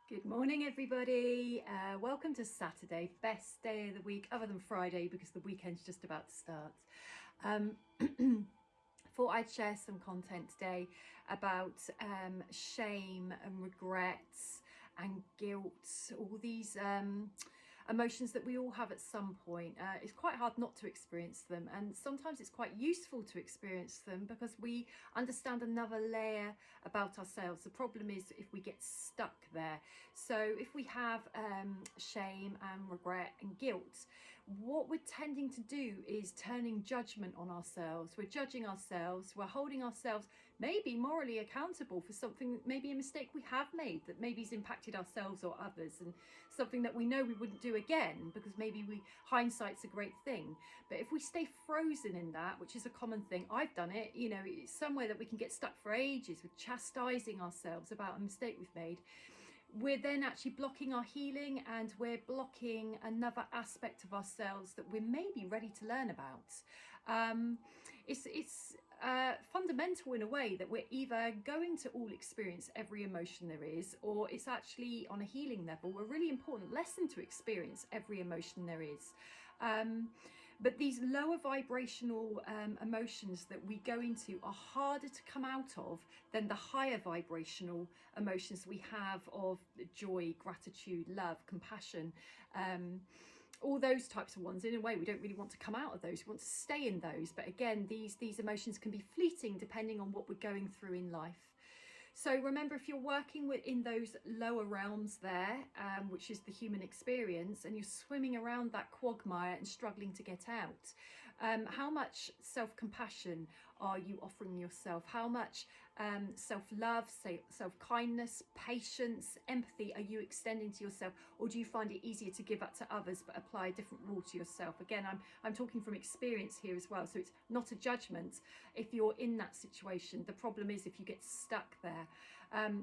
Good morning, everybody. Welcome to Saturday, best day of the week other than Friday because the weekend's just about to start. Thought I'd share some content today about shame and regrets and guilt, all these emotions that we all have at some point. It's quite hard not to experience them, and sometimes it's quite useful to experience them because we understand another layer about ourselves. The problem is if we get stuck there. So if we have shame and regret and guilt, what we're tending to do is turning judgment on ourselves. We're judging ourselves, we're holding ourselves maybe morally accountable for something, maybe a mistake we have made that maybe has impacted ourselves or others, and something that we know we wouldn't do again because maybe hindsight's a great thing. But if we stay frozen in that, which is a common thing, I've done it, you know, it's somewhere that we can get stuck for ages with chastising ourselves about a mistake we've made. We're then actually blocking our healing, and we're blocking another aspect of ourselves that we're maybe ready to learn about. It's fundamental in a way that we're either going to all experience every emotion there is, or it's actually on a healing level a really important lesson to experience every emotion there is. But these lower vibrational emotions that we go into are harder to come out of than the higher vibrational emotions we have of joy, gratitude, love, compassion, all those types of ones. In a way, we don't really want to come out of those, we want to stay in those. But again, these emotions can be fleeting depending on what we're going through in life. So remember, if you're working in those lower realms there, which is the human experience, and you're swimming around that quagmire and struggling to get out, how much self-compassion are you offering yourself? How much self-love, self-kindness, patience, empathy are you extending to yourself? Or do you find it easier to give up to others but apply a different rule to yourself? Again, I'm talking from experience here as well, so it's not a judgment if you're in that situation. The problem is if you get stuck there.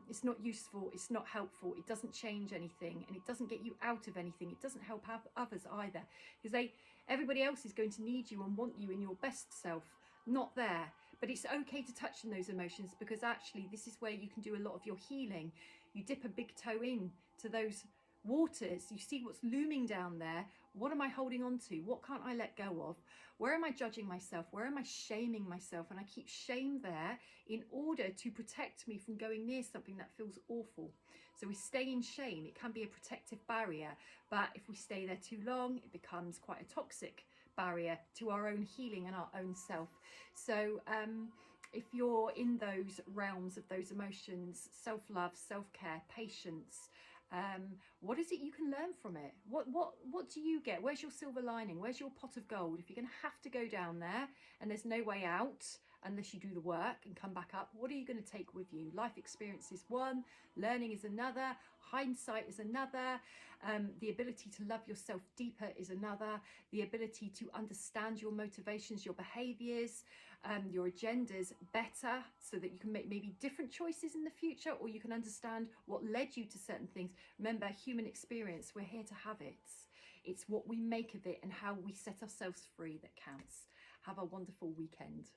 It's not useful, it's not helpful, it doesn't change anything, and it doesn't get you out of anything. It doesn't help others either, because everybody else is going to need you and want you in your best self, not there. But it's okay to touch on those emotions, because actually this is where you can do a lot of your healing. You dip a big toe in to those waters, you see what's looming down there. What am I holding on to? What can't I let go of? Where am I judging myself? Where am I shaming myself? And I keep shame there in order to protect me from going near something that feels awful. So we stay in shame. It can be a protective barrier, but if we stay there too long, it becomes quite a toxic barrier to our own healing and our own self. So if you're in those realms of those emotions, self-love, self-care, patience, what is it you can learn from it? What do you get? Where's your silver lining? Where's your pot of gold? If you're going to have to go down there and there's no way out unless you do the work and come back up, what are you going to take with you? Life experience is one, learning is another, hindsight is another, the ability to love yourself deeper is another, the ability to understand your motivations, your behaviours, your agendas better, so that you can make maybe different choices in the future, or you can understand what led you to certain things. Remember, human experience, we're here to have it. It's what we make of it and how we set ourselves free that counts. Have a wonderful weekend.